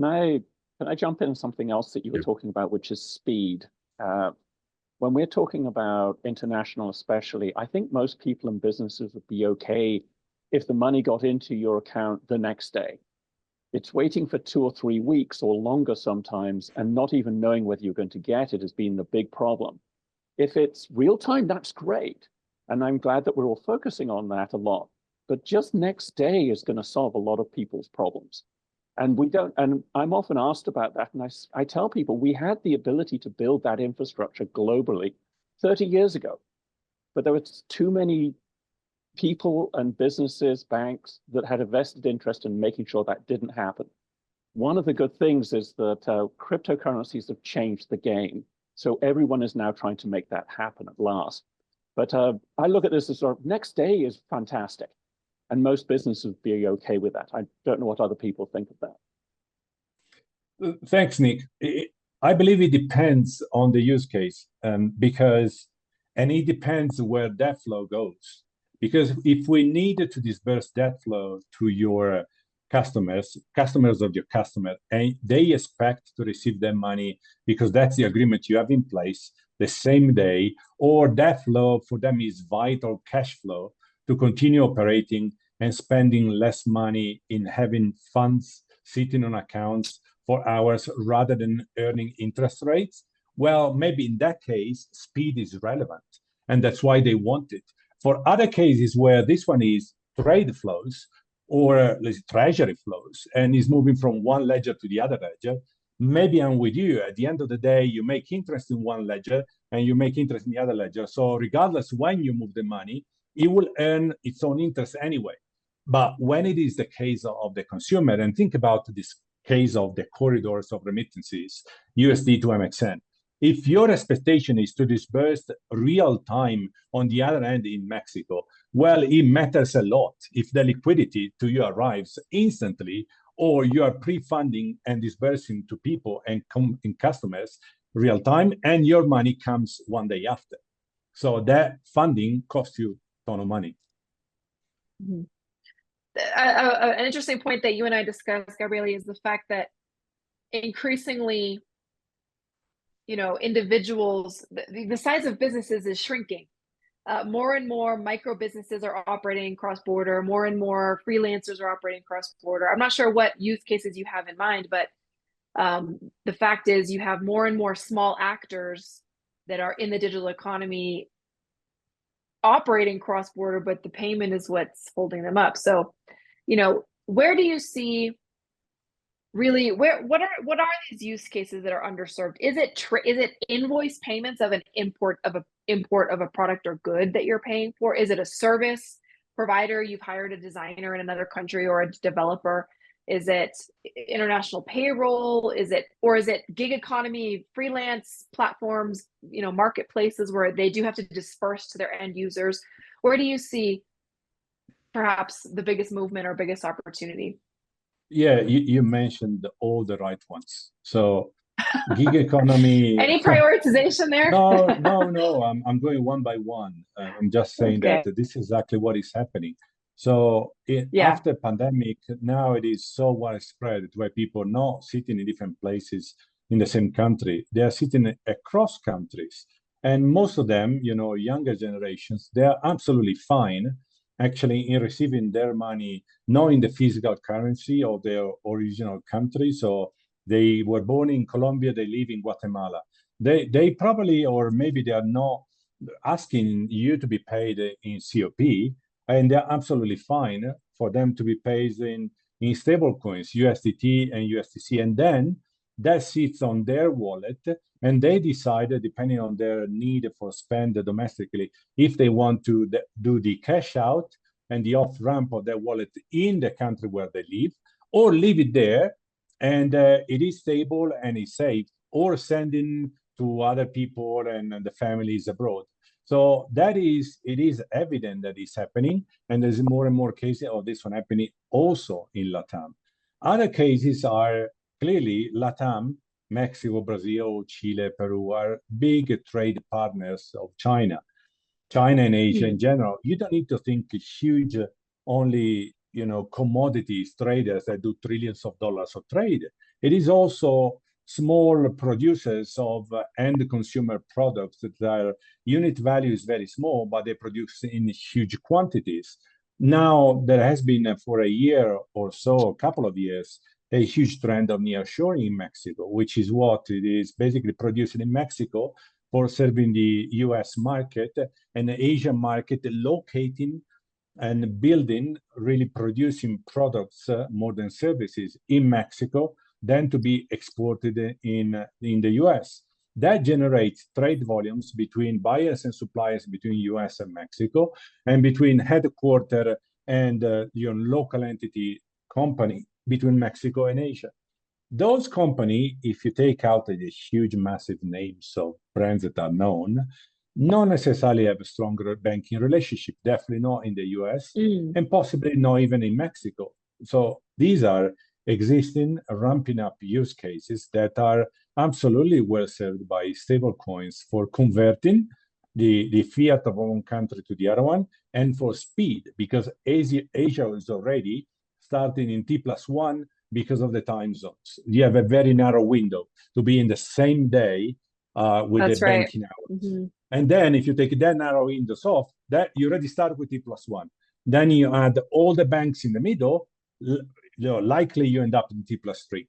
[SPEAKER 3] Can I jump in something else that you were talking about, which is speed? When we're talking about international especially, I think most people and businesses would be okay if the money got into your account the next day. It's waiting for 2 or 3 weeks or longer sometimes and not even knowing whether you're going to get it has been the big problem. If it's real time, that's great. And I'm glad that we're all focusing on that a lot. But just next day is going to solve a lot of people's problems. And we don't, and I'm often asked about that. And I tell people we had the ability to build that infrastructure globally 30 years ago, but there were too many people and businesses, banks that had a vested interest in making sure that didn't happen. One of the good things is that cryptocurrencies have changed the game. So everyone is now trying to make that happen at last. But I look at this as sort of next day is fantastic. And most businesses would be okay with that. I don't know what other people think of that.
[SPEAKER 2] Thanks, Nick. I believe it depends on the use case and it depends where that flow goes. Because if we needed to disperse that flow to your customers of your customer, and they expect to receive their money because that's the agreement you have in place the same day, or that flow for them is vital cash flow to continue operating and spending less money in having funds sitting on accounts for hours rather than earning interest rates, well, maybe in that case, speed is relevant. And that's why they want it. For other cases where this one is trade flows or treasury flows and is moving from one ledger to the other ledger, maybe I'm with you. At the end of the day, you make interest in one ledger and you make interest in the other ledger. So regardless when you move the money, it will earn its own interest anyway. But when it is the case of the consumer, and think about this case of the corridors of remittances, USD to MXN, if your expectation is to disburse real time on the other end in Mexico, well, it matters a lot if the liquidity to you arrives instantly, or you are pre-funding and disbursing to people and customers real time, and your money comes one day after. So that funding costs you a ton of money.
[SPEAKER 1] Mm-hmm. An interesting point that you and I discussed, Gabriele, is the fact that increasingly, individuals, the size of businesses is shrinking. More and more micro businesses are operating cross-border. More and more freelancers are operating cross-border. I'm not sure what use cases you have in mind, but the fact is you have more and more small actors that are in the digital economy operating cross-border, but the payment is what's holding them up. So, where do you see really what are these use cases that are underserved? Is it invoice payments of an import of a product or good that you're paying for? Is it a service provider? You've hired a designer in another country or a developer. Is it international payroll? Is it gig economy, freelance platforms, marketplaces where they do have to disperse to their end users? Where do you see perhaps the biggest movement or biggest opportunity?
[SPEAKER 2] Yeah, you mentioned all the right ones. So gig economy.
[SPEAKER 1] Any prioritization there?
[SPEAKER 2] No. I'm going one by one. I'm just saying that this is exactly what is happening. So after pandemic, now it is so widespread where people are not sitting in different places in the same country. They are sitting across countries. And most of them, younger generations, they are absolutely fine actually in receiving their money, not in the physical currency of their original country. So they were born in Colombia, they live in Guatemala. They probably, or maybe they are not asking you to be paid in COP, and they're absolutely fine for them to be paid in stablecoins, USDT and USDC. And then that sits on their wallet, and they decide, depending on their need for spend domestically, if they want to do the cash out and the off ramp of their wallet in the country where they live, or leave it there, and it is stable and is safe, or sending to other people and the families abroad. So it is evident that it's happening, and there's more and more cases of this one happening also in LATAM. Other cases are clearly LATAM Mexico, Brazil, Chile, Peru are big trade partners of China. China and Asia in general. You don't need to think huge, only commodities traders that do trillions of dollars of trade. It is also small producers of end consumer products that their unit value is very small, but they produce in huge quantities. Now, there has been for a year or so, a couple of years, a huge trend of nearshoring in Mexico, which is what it is basically producing in Mexico for serving the US market and the Asian market, locating and building, really producing products more than services in Mexico, then to be exported in the US. That generates trade volumes between buyers and suppliers between US and Mexico, and between headquarter and local entity company between Mexico and Asia. Those companies, if you take out the huge, massive names of brands that are known, not necessarily have a stronger banking relationship, definitely not in the US, and possibly not even in Mexico. So these are existing, ramping up use cases that are absolutely well served by stablecoins for converting the fiat of one country to the other one, and for speed, because Asia is already starting in T+1 because of the time zones. You have a very narrow window to be in the same day with the banking hours. And then if you take that narrow windows off, that you already start with T+1. Then you add all the banks in the middle, likely you end up in T+3,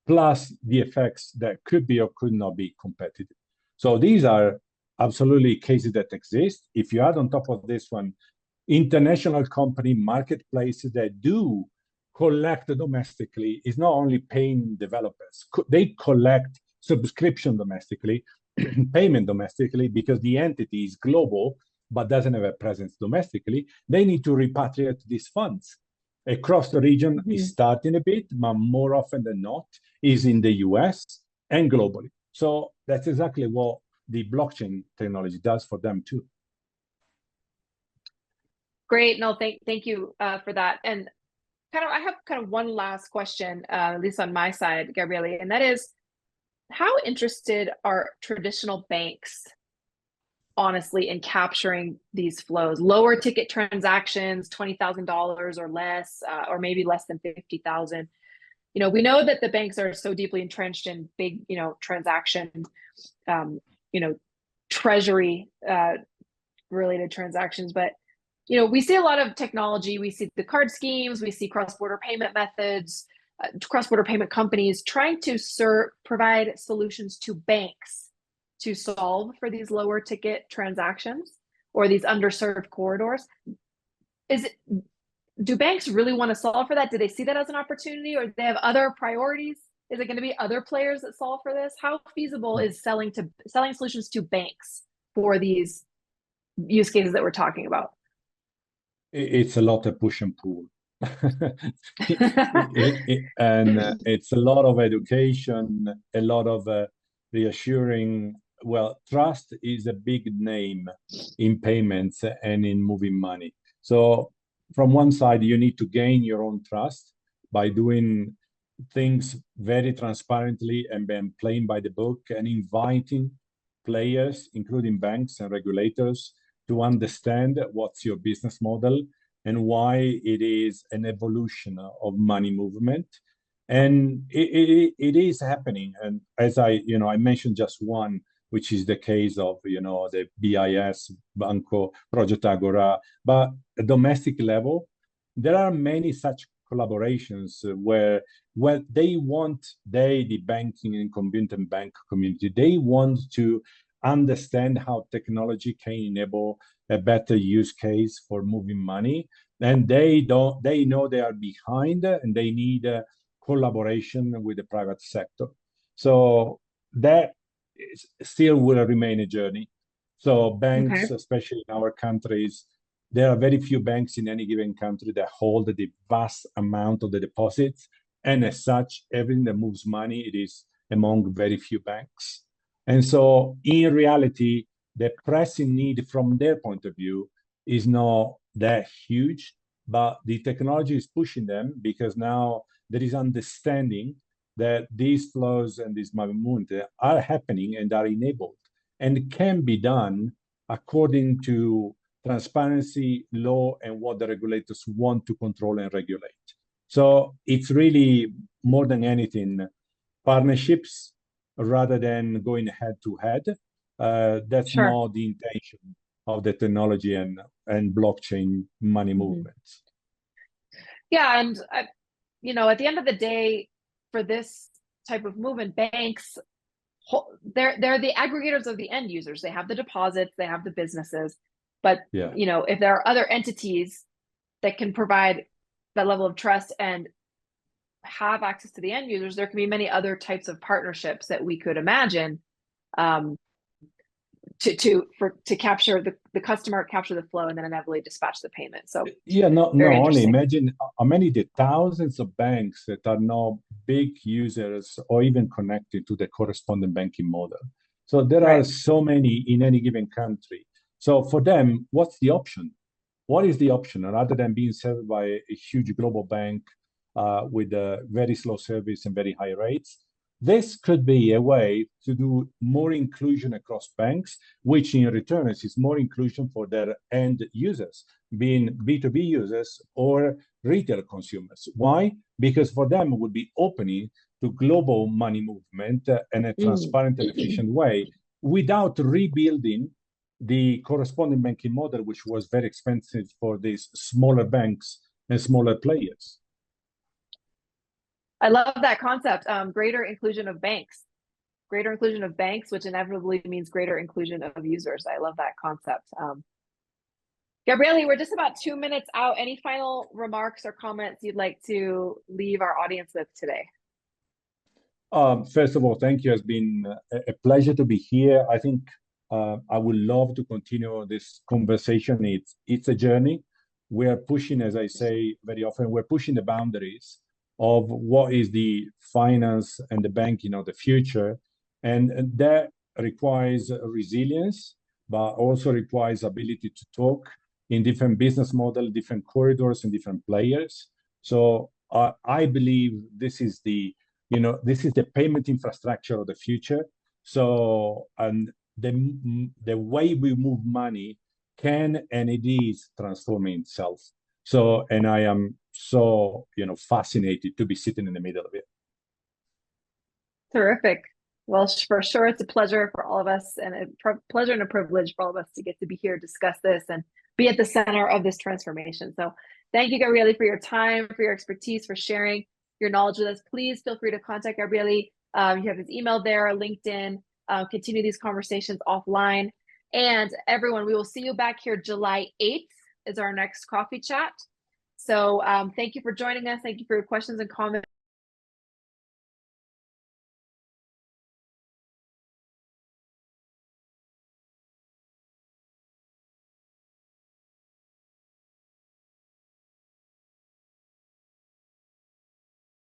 [SPEAKER 2] plus the effects that could be or could not be competitive. So these are absolutely cases that exist. If you add on top of this one, international company marketplaces that do collect domestically, is not only paying developers, they collect subscription domestically, payment domestically, because the entity is global but doesn't have a presence domestically. They need to repatriate these funds across the region. Is starting a bit, but more often than not is in the US and globally. So that's exactly what the blockchain technology does for them too.
[SPEAKER 1] Great. No, thank you for that. And I have one last question, at least on my side, Gabriele, and that is, how interested are traditional banks, honestly, in capturing these flows, lower ticket transactions, $20,000 or less, or maybe less than 50,000? We know that the banks are so deeply entrenched in big, transaction, treasury related transactions, but we see a lot of technology. We see the card schemes, we see cross-border payment methods, cross-border payment companies trying to provide solutions to banks to solve for these lower ticket transactions or these underserved corridors. Do banks really want to solve for that? Do they see that as an opportunity, or do they have other priorities? Is it going to be other players that solve for this? How feasible is selling solutions to banks for these use cases that we're talking about?
[SPEAKER 2] It's a lot of push and pull. And it's a lot of education, a lot of reassuring. Well, trust is a big name in payments and in moving money. So from one side, you need to gain your own trust by doing things very transparently and then playing by the book, and inviting players, including banks and regulators, to understand what's your business model and why it is an evolution of money movement. And it is happening. And as I mentioned just one, which is the case of, the BIS, Banco, Project Agora. But at domestic level, there are many such collaborations where the banking and community and bank community, they want to understand how technology can enable a better use case for moving money, and they know they are behind and they need collaboration with the private sector. So that still will remain a journey. So banks, especially in our countries, there are very few banks in any given country that hold the vast amount of the deposits, and as such, everything that moves money, it is among very few banks. And so in reality, the pressing need from their point of view is not that huge, but the technology is pushing them because now there is understanding that these flows and this movement are happening and are enabled and can be done according to transparency, law, and what the regulators want to control and regulate. So it's really, more than anything, partnerships rather than going head to head. That's more the intention of the technology and blockchain money movements.
[SPEAKER 1] Yeah, and you know, at the end of the day, for this type of movement, banks, they're the aggregators of the end users. They have the deposits, they have the businesses, but you know, if there are other entities that can provide that level of trust and have access to the end users, there can be many other types of partnerships that we could imagine to capture the customer, capture the flow, and then inevitably dispatch the payment. So
[SPEAKER 2] not only imagine how many the thousands of banks that are now big users or even connected to the correspondent banking model. So there are so many in any given country. So for them, what's the option? What is the option rather than being served by a huge global bank with a very slow service and very high rates? This could be a way to do more inclusion across banks, which in return is more inclusion for their end users, being B2B users or retail consumers. Why? Because for them, it would be opening to global money movement in a transparent and efficient way without rebuilding the corresponding banking model, which was very expensive for these smaller banks and smaller players.
[SPEAKER 1] I love that concept. Greater inclusion of banks, which inevitably means greater inclusion of users. I love that concept. Gabriele, we're just about 2 minutes out. Any final remarks or comments you'd like to leave our audience with today?
[SPEAKER 2] First of all, thank you. It's been a pleasure to be here. I think I would love to continue this conversation. It's a journey. We are pushing, as I say very often, we're pushing the boundaries of what is the finance and the banking of the future. And that requires resilience, but also requires ability to talk in different business models, different corridors, and different players. So I believe this is the payment infrastructure of the future. So, and the way we move money can and it is transforming itself. So, and I am so, fascinated to be sitting in the middle of it.
[SPEAKER 1] Terrific. Well, for sure, it's a pleasure for all of us, and a pleasure and a privilege for all of us to get to be here, discuss this, and be at the center of this transformation. So thank you, Gabriele, for your time, for your expertise, for sharing your knowledge with us. Please feel free to contact Gabriele. You have his email there, LinkedIn, continue these conversations offline. And everyone, we will see you back here July 8th is our next coffee chat. So thank you for joining us. Thank you for your questions and comments.